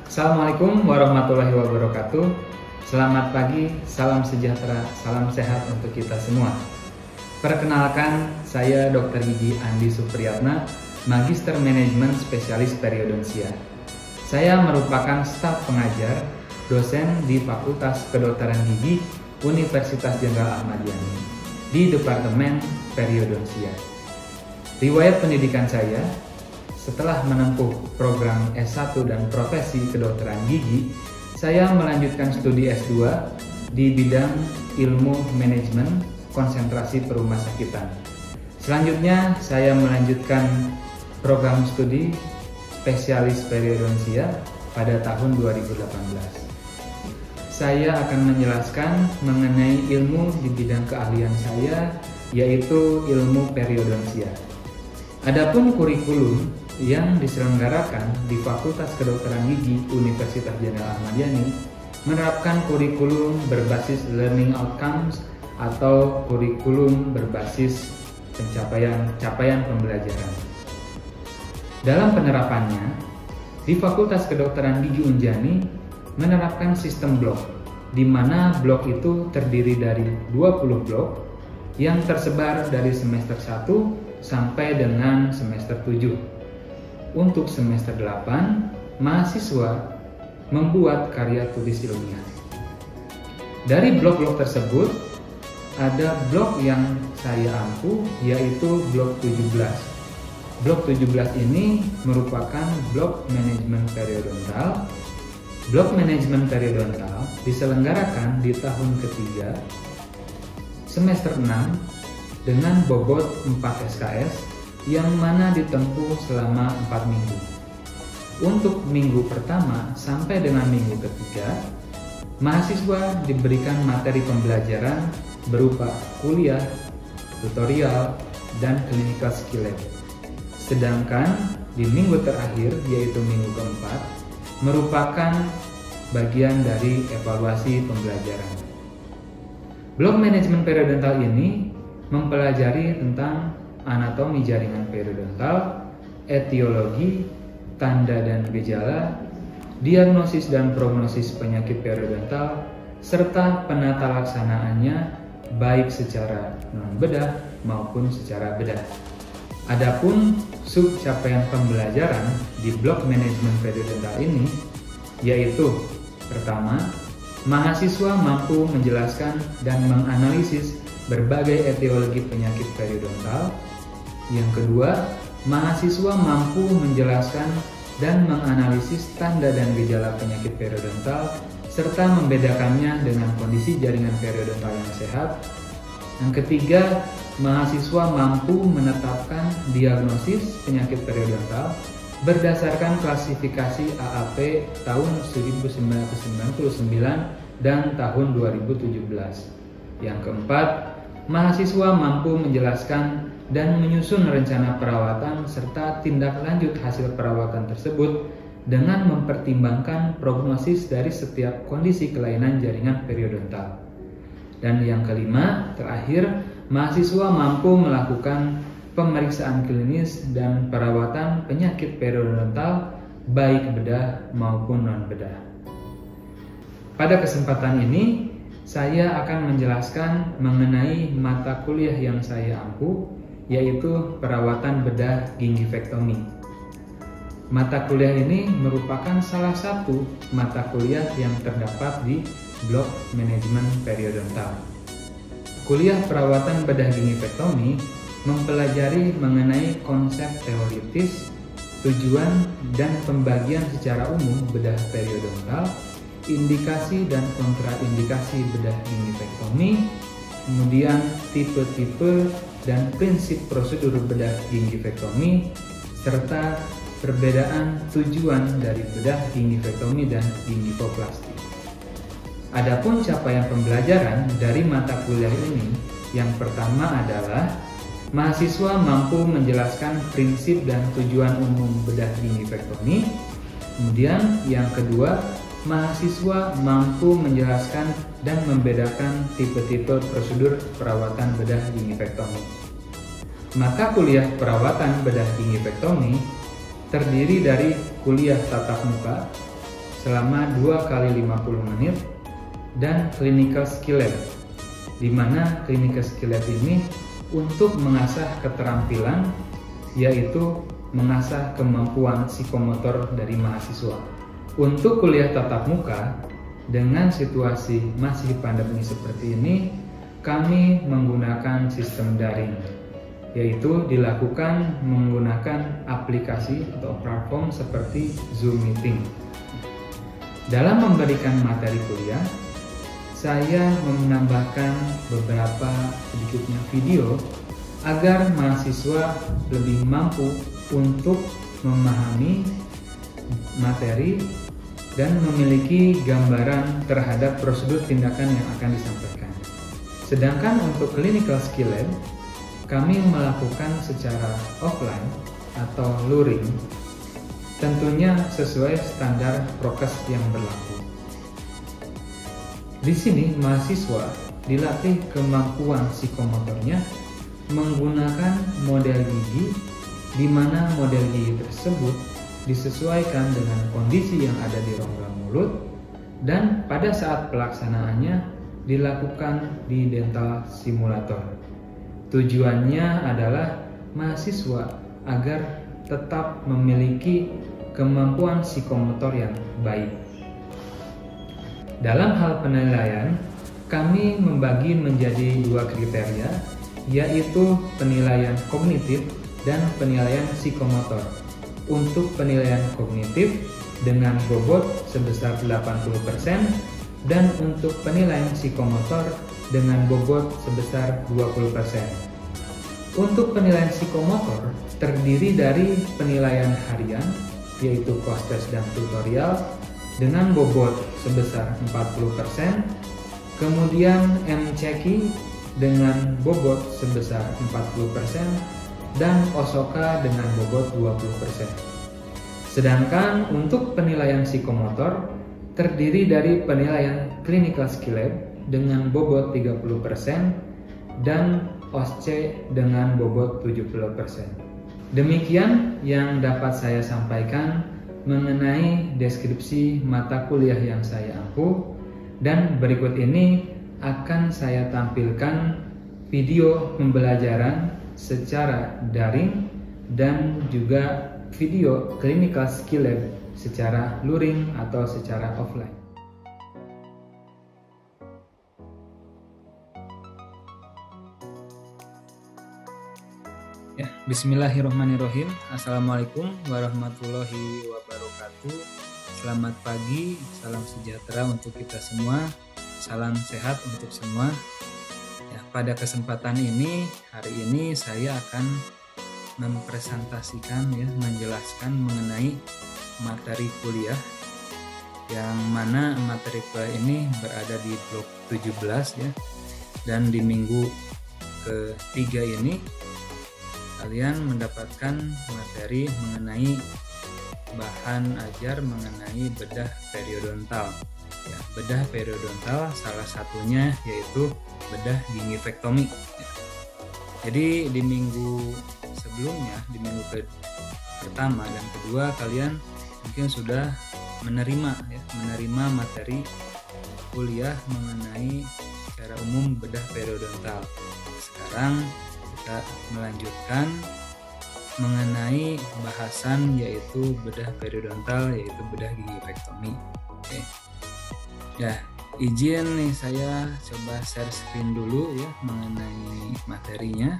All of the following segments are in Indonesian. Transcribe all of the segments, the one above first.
Assalamualaikum warahmatullahi wabarakatuh. Selamat pagi, salam sejahtera, salam sehat untuk kita semua. Perkenalkan, saya Dr. Gigi Andi Supriyatna, Magister Manajemen Spesialis Periodontia. Saya merupakan staf pengajar, dosen di Fakultas Kedokteran Gigi Universitas Jenderal Ahmad Yani di Departemen Periodontia. Riwayat pendidikan saya, setelah menempuh program S1 dan profesi kedokteran gigi, saya melanjutkan studi S2 di bidang ilmu manajemen konsentrasi perumahsakitan. Selanjutnya, saya melanjutkan program studi spesialis periodontia pada tahun 2018. Saya akan menjelaskan mengenai ilmu di bidang keahlian saya, yaitu ilmu periodontia. Adapun kurikulum yang diselenggarakan di Fakultas Kedokteran Gigi Universitas Jenderal Ahmad Yani menerapkan kurikulum berbasis learning outcomes atau kurikulum berbasis capaian pembelajaran. Dalam penerapannya, di Fakultas Kedokteran Gigi Unjani menerapkan sistem blok, di mana blok itu terdiri dari 20 blok yang tersebar dari semester 1 sampai dengan semester 7. Untuk semester 8, mahasiswa membuat karya tulis ilmiah. Dari blok-blok tersebut, ada blok yang saya ampu, yaitu blok 17. Blok 17 ini merupakan blok manajemen periodontal. Blok manajemen periodontal diselenggarakan di tahun ketiga, semester 6, dengan bobot 4 SKS, yang mana ditempuh selama 4 minggu. Untuk minggu pertama sampai dengan minggu ketiga, mahasiswa diberikan materi pembelajaran berupa kuliah, tutorial, dan clinical skill lab. Sedangkan di minggu terakhir, yaitu minggu keempat, merupakan bagian dari evaluasi pembelajaran. Blok manajemen periodontal ini mempelajari tentang anatomi jaringan periodontal, etiologi, tanda dan gejala, diagnosis dan prognosis penyakit periodontal, serta penata laksanaannya baik secara non-bedah maupun secara bedah. Adapun sub capaian pembelajaran di blok manajemen periodontal ini yaitu: pertama, mahasiswa mampu menjelaskan dan menganalisis berbagai etiologi penyakit periodontal. Yang kedua, mahasiswa mampu menjelaskan dan menganalisis tanda dan gejala penyakit periodontal serta membedakannya dengan kondisi jaringan periodontal yang sehat. Yang ketiga, mahasiswa mampu menetapkan diagnosis penyakit periodontal berdasarkan klasifikasi AAP tahun 1999 dan tahun 2017. Yang keempat, mahasiswa mampu menjelaskan dan menyusun rencana perawatan serta tindak lanjut hasil perawatan tersebut dengan mempertimbangkan prognosis dari setiap kondisi kelainan jaringan periodontal. Dan yang kelima, terakhir, mahasiswa mampu melakukan pemeriksaan klinis dan perawatan penyakit periodontal baik bedah maupun non-bedah. Pada kesempatan ini, saya akan menjelaskan mengenai mata kuliah yang saya ampu, yaitu perawatan bedah gingivektomi. Mata kuliah ini merupakan salah satu mata kuliah yang terdapat di blok manajemen periodontal. Kuliah perawatan bedah gingivektomi mempelajari mengenai konsep teoritis, tujuan dan pembagian secara umum bedah periodontal, indikasi dan kontraindikasi bedah gingivektomi, kemudian tipe-tipe dan prinsip prosedur bedah gingivektomi, serta perbedaan tujuan dari bedah gingivektomi dan gingivoplasti. Adapun capaian pembelajaran dari mata kuliah ini, yang pertama adalah mahasiswa mampu menjelaskan prinsip dan tujuan umum bedah gingivektomi. Kemudian yang kedua, mahasiswa mampu menjelaskan dan membedakan tipe-tipe prosedur perawatan bedah gingivektomi. Mata kuliah perawatan bedah gingivektomi terdiri dari kuliah tatap muka, selama 2 kali 50 menit dan clinical skill lab, di mana clinical skill lab ini untuk mengasah keterampilan, yaitu mengasah kemampuan psikomotor dari mahasiswa. Untuk kuliah tatap muka dengan situasi masih pandemi seperti ini, kami menggunakan sistem daring, yaitu dilakukan menggunakan aplikasi atau platform seperti Zoom Meeting. Dalam memberikan materi kuliah, saya menambahkan beberapa sedikitnya video agar mahasiswa lebih mampu untuk memahami materi dan memiliki gambaran terhadap prosedur tindakan yang akan disampaikan. Sedangkan untuk clinical skill lab, kami melakukan secara offline atau luring, tentunya sesuai standar prokes yang berlaku. Di sini mahasiswa dilatih kemampuan psikomotornya menggunakan model gigi, di mana model gigi tersebut disesuaikan dengan kondisi yang ada di rongga mulut, dan pada saat pelaksanaannya dilakukan di dental simulator. Tujuannya adalah mahasiswa agar tetap memiliki kemampuan psikomotor yang baik. Dalam hal penilaian, kami membagi menjadi 2 kriteria, yaitu penilaian kognitif dan penilaian psikomotor. Untuk penilaian kognitif dengan bobot sebesar 80% dan untuk penilaian psikomotor dengan bobot sebesar 20%. Untuk penilaian psikomotor terdiri dari penilaian harian, yaitu post test dan tutorial dengan bobot sebesar 40%, kemudian M-checking dengan bobot sebesar 40%, dan Osoka dengan bobot 20%. Sedangkan untuk penilaian psikomotor terdiri dari penilaian clinical skill lab dengan bobot 30% dan OSCE dengan bobot 70%. Demikian yang dapat saya sampaikan mengenai deskripsi mata kuliah yang saya ampu, dan berikut ini akan saya tampilkan video pembelajaran secara daring dan juga video clinical skill lab secara luring atau secara offline. Ya, bismillahirrahmanirrahim. Assalamualaikum warahmatullahi wabarakatuh. Selamat pagi, salam sejahtera untuk kita semua, salam sehat untuk semua. Ya, pada kesempatan ini, hari ini saya akan mempresentasikan, menjelaskan mengenai materi kuliah, yang mana materi kuliah ini berada di blok 17 ya, dan di minggu ketiga ini kalian mendapatkan materi mengenai bahan ajar mengenai bedah periodontal. Ya, bedah periodontal salah satunya yaitu bedah gingivektomi. Ya. Jadi di minggu sebelumnya, di minggu pertama dan kedua, kalian mungkin sudah menerima materi kuliah mengenai secara umum bedah periodontal. Sekarang kita melanjutkan mengenai bahasan yaitu bedah periodontal, yaitu bedah gingivektomi. Oke. Ya, izin nih saya coba share screen dulu ya mengenai materinya.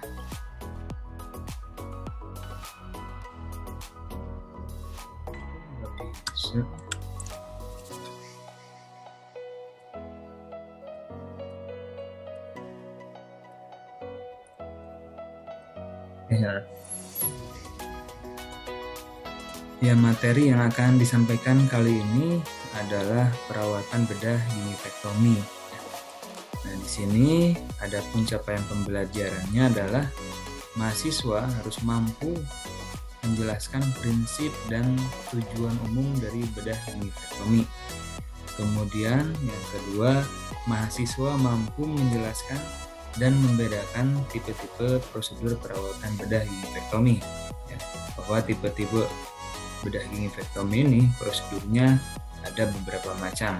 Ya, materi yang akan disampaikan kali ini adalah perawatan bedah gingivektomi. Nah, di sini ada pencapaian pembelajarannya adalah mahasiswa harus mampu menjelaskan prinsip dan tujuan umum dari bedah gingivektomi. Kemudian yang kedua, mahasiswa mampu menjelaskan dan membedakan tipe-tipe prosedur perawatan bedah gingivektomi. Ya, bahwa tipe-tipe bedah gingivektomi ini prosedurnya ada beberapa macam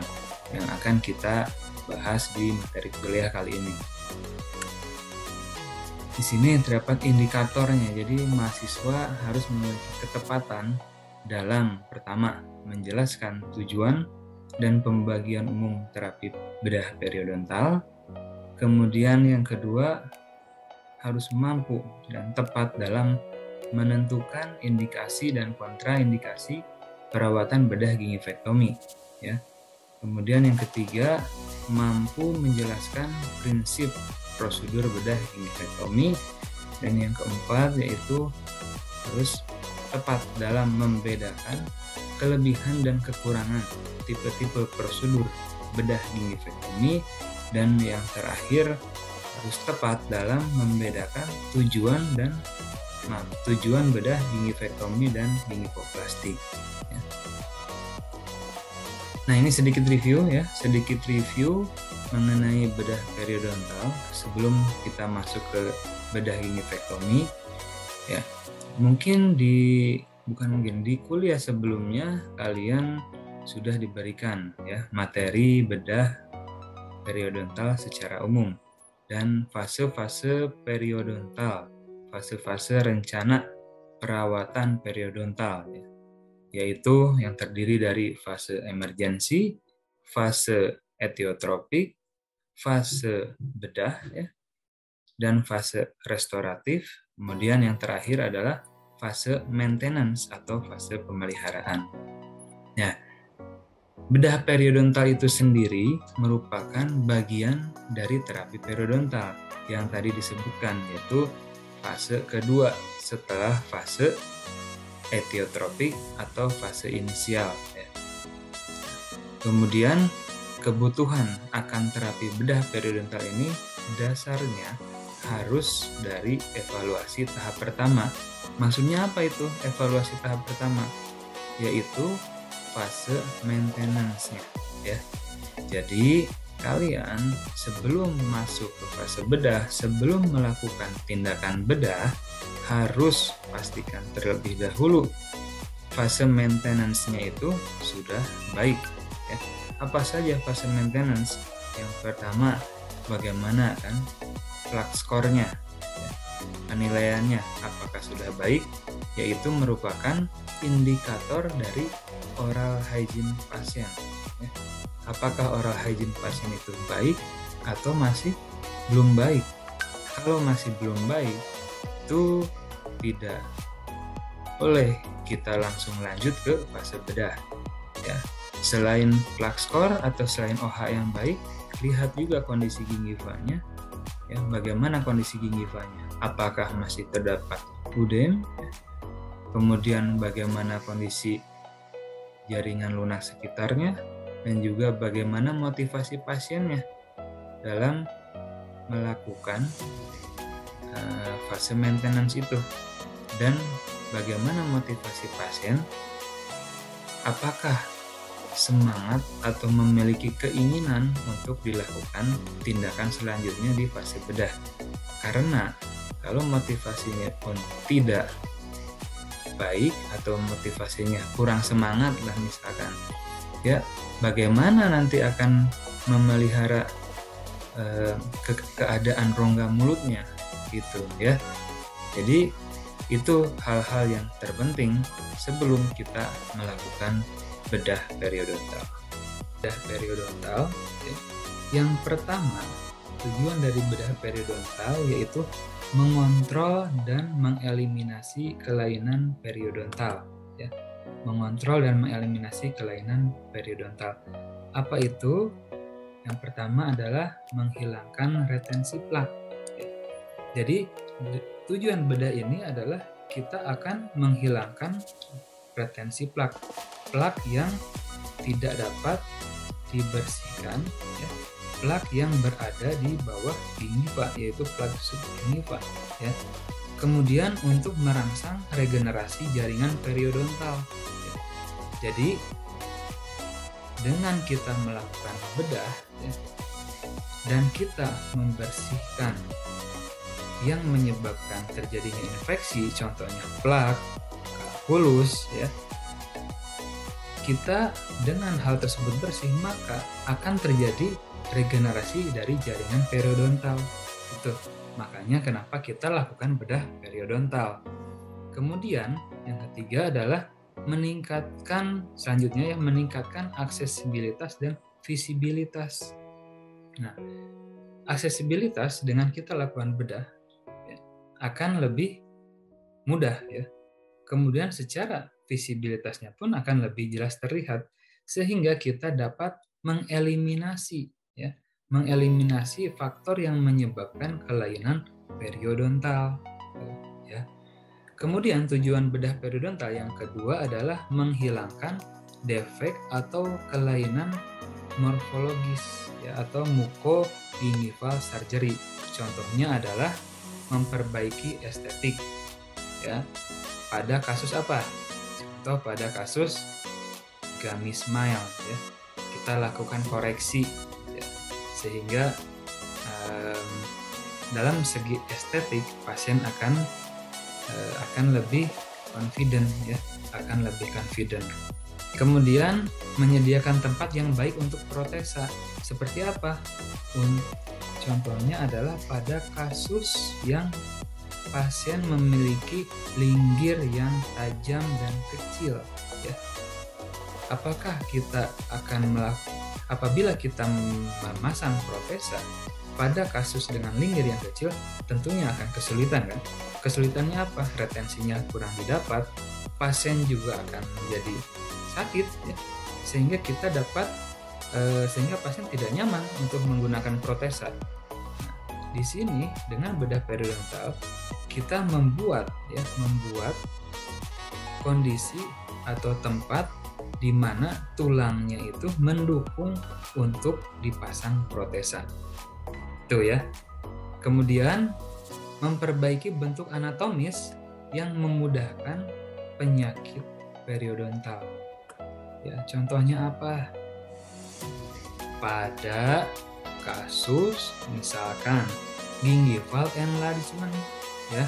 yang akan kita bahas di materi kuliah kali ini. Di sini terdapat indikatornya, jadi mahasiswa harus memiliki ketepatan dalam pertama, menjelaskan tujuan dan pembagian umum terapi bedah periodontal. Kemudian yang kedua, harus mampu dan tepat dalam menentukan indikasi dan kontraindikasi perawatan bedah gingivektomi, ya. Kemudian yang ketiga, mampu menjelaskan prinsip prosedur bedah gingivektomi, dan yang keempat yaitu harus tepat dalam membedakan kelebihan dan kekurangan tipe-tipe prosedur bedah gingivektomi, dan yang terakhir harus tepat dalam membedakan tujuan bedah gingivektomi dan gingivoplastik. Nah, ini sedikit review mengenai bedah periodontal sebelum kita masuk ke bedah gingivektomi, ya. Mungkin di kuliah sebelumnya kalian sudah diberikan, ya, materi bedah periodontal secara umum dan fase-fase periodontal, fase-fase rencana perawatan periodontal, ya, yaitu yang terdiri dari fase emergensi, fase etiotropik, fase bedah, ya, dan fase restoratif. Kemudian yang terakhir adalah fase maintenance atau fase pemeliharaan. Ya, bedah periodontal itu sendiri merupakan bagian dari terapi periodontal yang tadi disebutkan, yaitu fase kedua setelah fase etiotropik atau fase inisial, ya. Kemudian kebutuhan akan terapi bedah periodontal ini dasarnya harus dari evaluasi tahap pertama. Maksudnya apa itu evaluasi tahap pertama? Yaitu fase maintenance-nya, ya. Jadi kalian sebelum masuk ke fase bedah, sebelum melakukan tindakan bedah, harus pastikan terlebih dahulu fase maintenance-nya itu sudah baik, ya. Apa saja fase maintenance? Yang pertama, bagaimana kan plaque score-nya, ya, penilaiannya apakah sudah baik, yaitu merupakan indikator dari oral hygiene pasien, ya. Apakah oral hygiene pasien itu baik atau masih belum baik? Kalau masih belum baik, itu tidak boleh kita langsung lanjut ke fase bedah, ya. Selain plaque score atau selain OH yang baik, lihat juga kondisi gingivanya, ya. Bagaimana kondisi gingivanya? Apakah masih terdapat udem? Kemudian bagaimana kondisi jaringan lunak sekitarnya, dan juga bagaimana motivasi pasiennya dalam melakukan fase maintenance itu, dan bagaimana motivasi pasien, apakah semangat atau memiliki keinginan untuk dilakukan tindakan selanjutnya di fase bedah. Karena kalau motivasinya pun tidak baik atau motivasinya kurang semangat lah misalkan, ya, bagaimana nanti akan memelihara keadaan rongga mulutnya gitu, ya. Jadi itu hal-hal yang terpenting sebelum kita melakukan bedah periodontal. Bedah periodontal, ya. Yang pertama, tujuan dari bedah periodontal yaitu mengontrol dan mengeliminasi kelainan periodontal, ya. Mengontrol dan mengeliminasi kelainan periodontal. Apa itu? Yang pertama adalah menghilangkan retensi plak. Jadi tujuan bedah ini adalah kita akan menghilangkan retensi plak, plak yang tidak dapat dibersihkan, ya, plak yang berada di bawah gingiva, yaitu plak subgingiva, ya. Kemudian untuk merangsang regenerasi jaringan periodontal, ya. Jadi dengan kita melakukan bedah, ya, dan kita membersihkan yang menyebabkan terjadinya infeksi, contohnya plak, kalkulus, ya, kita dengan hal tersebut bersih, maka akan terjadi regenerasi dari jaringan periodontal. Itu makanya kenapa kita lakukan bedah periodontal. Kemudian yang ketiga adalah meningkatkan aksesibilitas dan visibilitas. Nah, aksesibilitas dengan kita lakukan bedah ya, akan lebih mudah ya. Kemudian secara visibilitasnya pun akan lebih jelas terlihat, sehingga kita dapat mengeliminasi faktor yang menyebabkan kelainan periodontal ya. Kemudian tujuan bedah periodontal yang kedua adalah menghilangkan defek atau kelainan morfologis ya, atau mukogingival surgery. Contohnya adalah memperbaiki estetik ya. Pada kasus apa? Contoh pada kasus gummy smile ya, kita lakukan koreksi ya, sehingga dalam segi estetik pasien akan lebih confident ya, akan lebih confident. Kemudian menyediakan tempat yang baik untuk protesa. Seperti apa? Contohnya adalah pada kasus yang pasien memiliki linggir yang tajam dan kecil ya. Apakah kita akan apabila kita memasang protesa pada kasus dengan linggir yang kecil, tentunya akan kesulitan kan? Kesulitannya apa? Retensinya kurang didapat, pasien juga akan menjadi sakit ya. Sehingga pasien tidak nyaman untuk menggunakan protesa. Di sini dengan bedah periodontal kita membuat kondisi atau tempat di mana tulangnya itu mendukung untuk dipasang protesa. Tuh ya. Kemudian memperbaiki bentuk anatomis yang memudahkan penyakit periodontal. Ya, contohnya apa? Pada kasus misalkan gingival enlargement ya.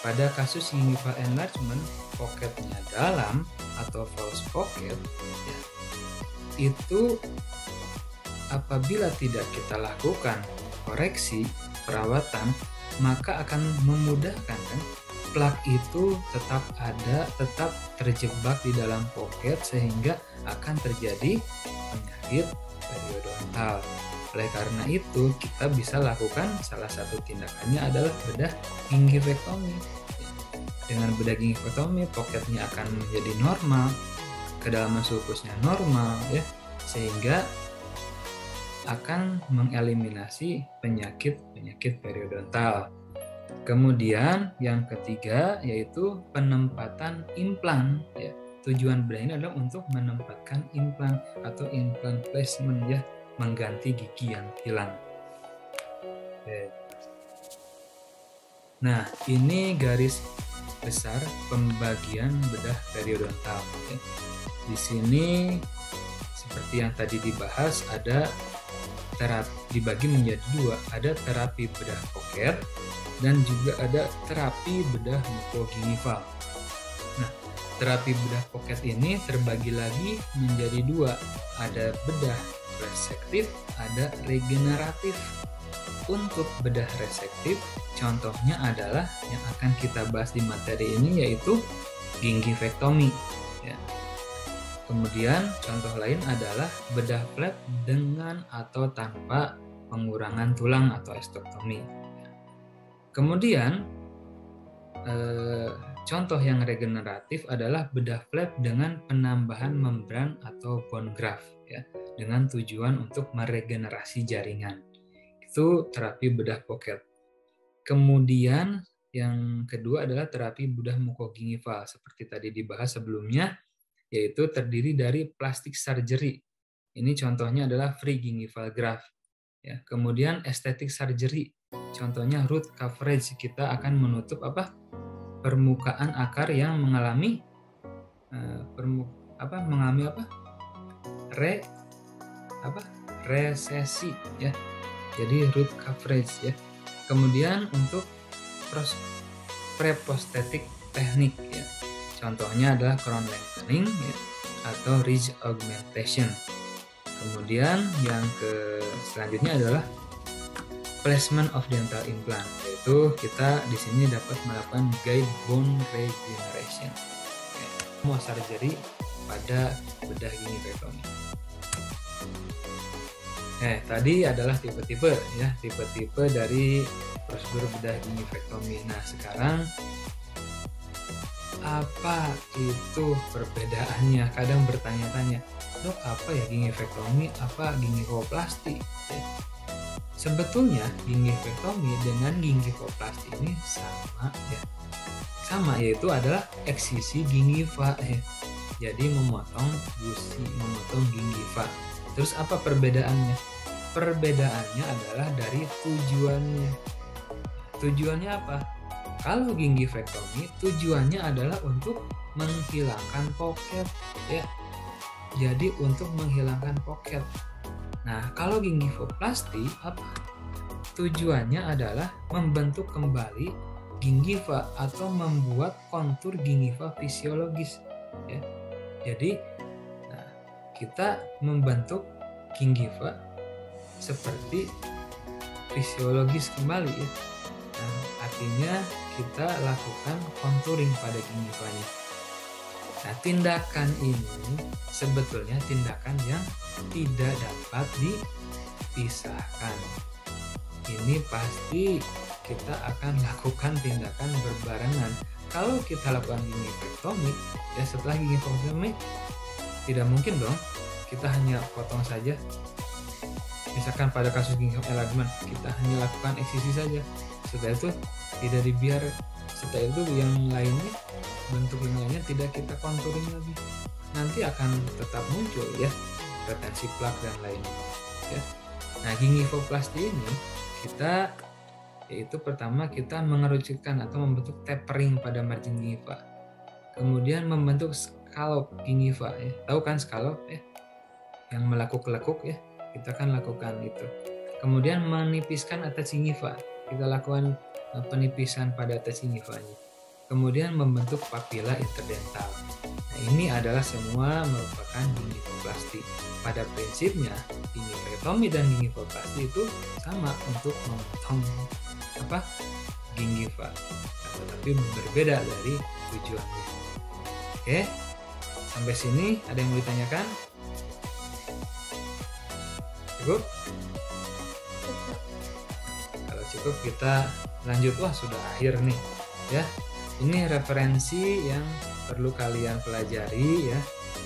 Pada kasus gingival enlargement, pocketnya dalam atau false pocket ya, itu apabila tidak kita lakukan koreksi perawatan, maka akan memudahkan kan, plak itu tetap terjebak di dalam pocket sehingga akan terjadi penyakit periodontal. Oleh karena itu, kita bisa lakukan salah satu tindakannya adalah bedah gingivektomi. Dengan bedah gingivektomi, pocketnya akan menjadi normal, kedalaman sulkusnya normal, ya, sehingga akan mengeliminasi penyakit periodontal. Kemudian yang ketiga yaitu penempatan implan. Ya. Tujuan bedah ini adalah untuk menempatkan implan atau implant placement ya, mengganti gigi yang hilang. Oke. Nah, ini garis besar pembagian bedah periodontal. Ya. Di sini seperti yang tadi dibahas ada dibagi menjadi dua, ada terapi bedah pocket dan juga ada terapi bedah mukogingival. Nah, terapi bedah pocket ini terbagi lagi menjadi dua, ada bedah resektif, ada regeneratif. Untuk bedah resektif, contohnya adalah yang akan kita bahas di materi ini yaitu gingivektomi. Ya. Kemudian contoh lain adalah bedah flap dengan atau tanpa pengurangan tulang atau estoptomi. Kemudian contoh yang regeneratif adalah bedah flap dengan penambahan membran atau bone graft ya, dengan tujuan untuk meregenerasi jaringan. Itu terapi bedah pocket. Kemudian yang kedua adalah terapi bedah mukogingival seperti tadi dibahas sebelumnya, yaitu terdiri dari plastik surgery. Ini contohnya adalah free gingival graft. Ya, kemudian aesthetic surgery. Contohnya root coverage, kita akan menutup permukaan akar yang mengalami resesi ya. Jadi root coverage ya. Kemudian untuk preprostetic teknik ya. Contohnya adalah crown lengthening ya, atau ridge augmentation. Kemudian yang selanjutnya adalah placement of dental implant, yaitu kita di sini dapat melakukan guide bone regeneration, semua surgery pada bedah gingivectomy. Tadi adalah tipe-tipe ya, tipe-tipe dari prosedur bedah gingivectomy. Nah, sekarang apa itu perbedaannya? Kadang bertanya-tanya, dok, apa ya gingivectomy, apa gingivoplasti? Sebetulnya gingivectomy dengan gingivoplasti ini sama ya. Sama, yaitu adalah eksisi gingiva ya. Jadi memotong gusi, memotong gingiva. Terus apa perbedaannya? Perbedaannya adalah dari tujuannya. Tujuannya apa? Kalau gingivectomy tujuannya adalah untuk menghilangkan pocket ya. Jadi untuk menghilangkan pocket. Nah, kalau gingivoplasti apa? Tujuannya adalah membentuk kembali gingiva atau membuat kontur gingiva fisiologis ya. Jadi kita membentuk gingiva seperti fisiologis kembali ya. Nah, artinya kita lakukan contouring pada gingivanya. Nah, tindakan ini sebetulnya tindakan yang tidak dapat dipisahkan. Ini pasti kita akan lakukan tindakan berbarengan. Kalau kita lakukan gingivectomy, ya setelah gingivectomy tidak mungkin dong kita hanya potong saja. Misalkan pada kasus gingiva enlargement kita hanya lakukan eksisi saja. Setelah itu tidak dibiar, setelah itu yang lainnya, bentuk yang lainnya tidak kita contouring lagi. Nanti akan tetap muncul ya retensi plak dan lainnya. Ya. Nah, gingivoplasti ini kita yaitu pertama kita mengerucutkan atau membentuk tapering pada margin gingiva. Kemudian membentuk scallop gingiva ya. Tahu kan scallop ya? Yang melekuk-lekuk ya. Kita kan lakukan itu. Kemudian menipiskan atas gingiva. Kita lakukan penipisan pada atas gingivanya. Kemudian membentuk papila interdental. Nah, ini adalah semua merupakan gingivoplasti. Pada prinsipnya, gingivectomy dan gingivoplasti itu sama untuk memotong gingiva, tetapi berbeda dari tujuannya. Oke, sampai sini ada yang mau ditanyakan? Cukup? Kalau cukup kita lanjut. Wah, sudah akhir nih ya. Ini referensi yang perlu kalian pelajari ya.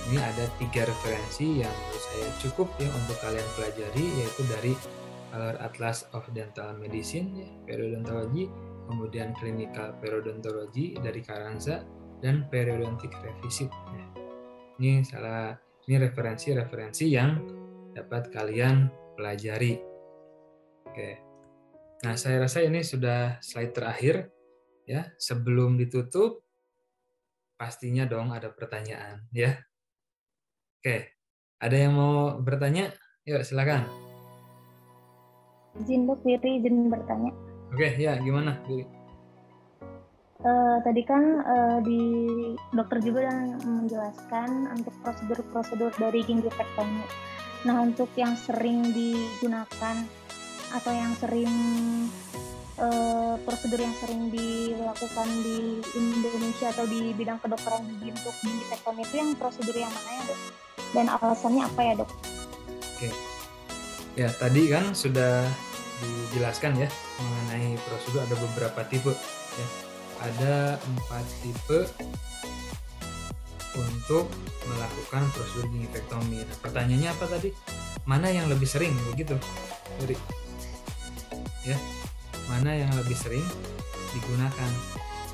Ini ada 3 referensi yang menurut saya cukup ya untuk kalian pelajari, yaitu dari Color Atlas of Dental Medicine ya, Periodontology, kemudian Clinical Periodontology dari Carranza, dan Periodontic Revisit ya. Ini referensi-referensi yang dapat kalian pelajari. Oke. Nah, saya rasa ini sudah slide terakhir ya. Sebelum ditutup pastinya dong ada pertanyaan ya. Oke. Ada yang mau bertanya? Yuk, silakan. Izin dok, Wiri izin bertanya. Oke, ya gimana Wiri? Tadi kan di dokter juga menjelaskan untuk prosedur-prosedur dari gingivectomy. Nah, untuk yang sering digunakan atau yang sering prosedur yang sering dilakukan di Indonesia atau di bidang kedokteran gigi untuk gingivectomy itu yang prosedur yang mana ya dok? Dan alasannya apa ya dok? Oke. Ya, tadi kan sudah dijelaskan ya mengenai prosedur, ada beberapa tipe ya. Ada 4 tipe untuk melakukan prosedur gingivectomy. Nah, pertanyaannya apa tadi? Mana yang lebih sering begitu? Jadi ya, mana yang lebih sering digunakan?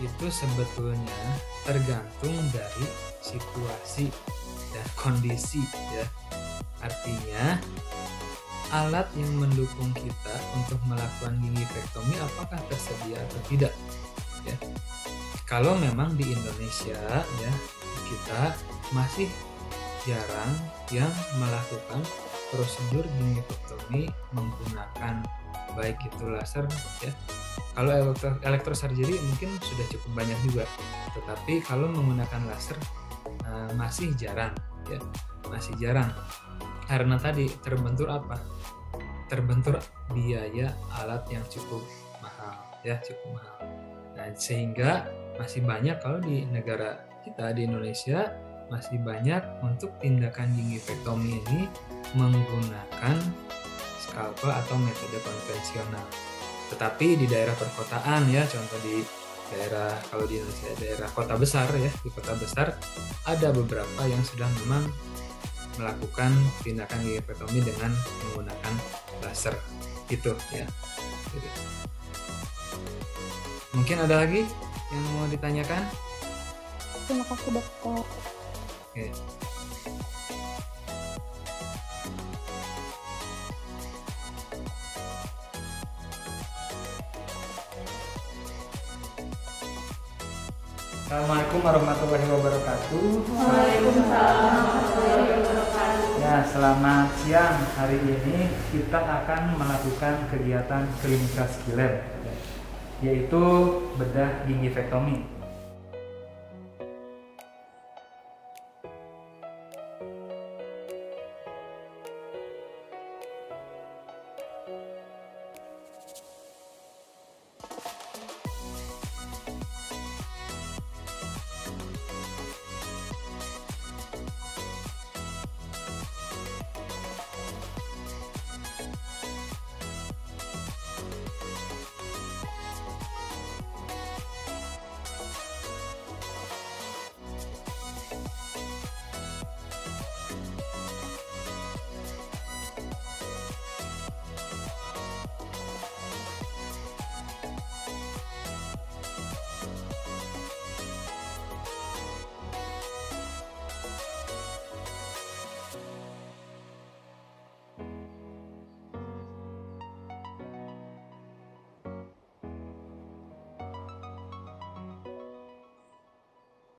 Itu sebetulnya tergantung dari situasi dan kondisi ya. Artinya alat yang mendukung kita untuk melakukan gingivectomy apakah tersedia atau tidak ya. Kalau memang di Indonesia ya, kita masih jarang yang melakukan prosedur gingivectomy menggunakan baik itu laser ya. Kalau elektrosurgery mungkin sudah cukup banyak juga, tetapi kalau menggunakan laser masih jarang ya, masih jarang. Karena tadi terbentur apa? Terbentur biaya alat yang cukup mahal, ya, cukup mahal. Nah, sehingga masih banyak kalau di negara kita di Indonesia masih banyak untuk tindakan gingivektomi ini menggunakan skalpel atau metode konvensional. Tetapi di daerah perkotaan ya, contoh di daerah, kalau di Indonesia daerah kota besar ya, di kota besar ada beberapa yang sudah memang melakukan tindakan gingivektomi dengan menggunakan laser gitu ya. Jadi, mungkin ada lagi yang mau ditanyakan? Terima kasih dokter. Oke. Assalamualaikum warahmatullahi wabarakatuh. Waalaikumsalam warahmatullahi wabarakatuh. Ya, selamat siang. Hari ini kita akan melakukan kegiatan klinika skill lab, yaitu bedah gingivektomi.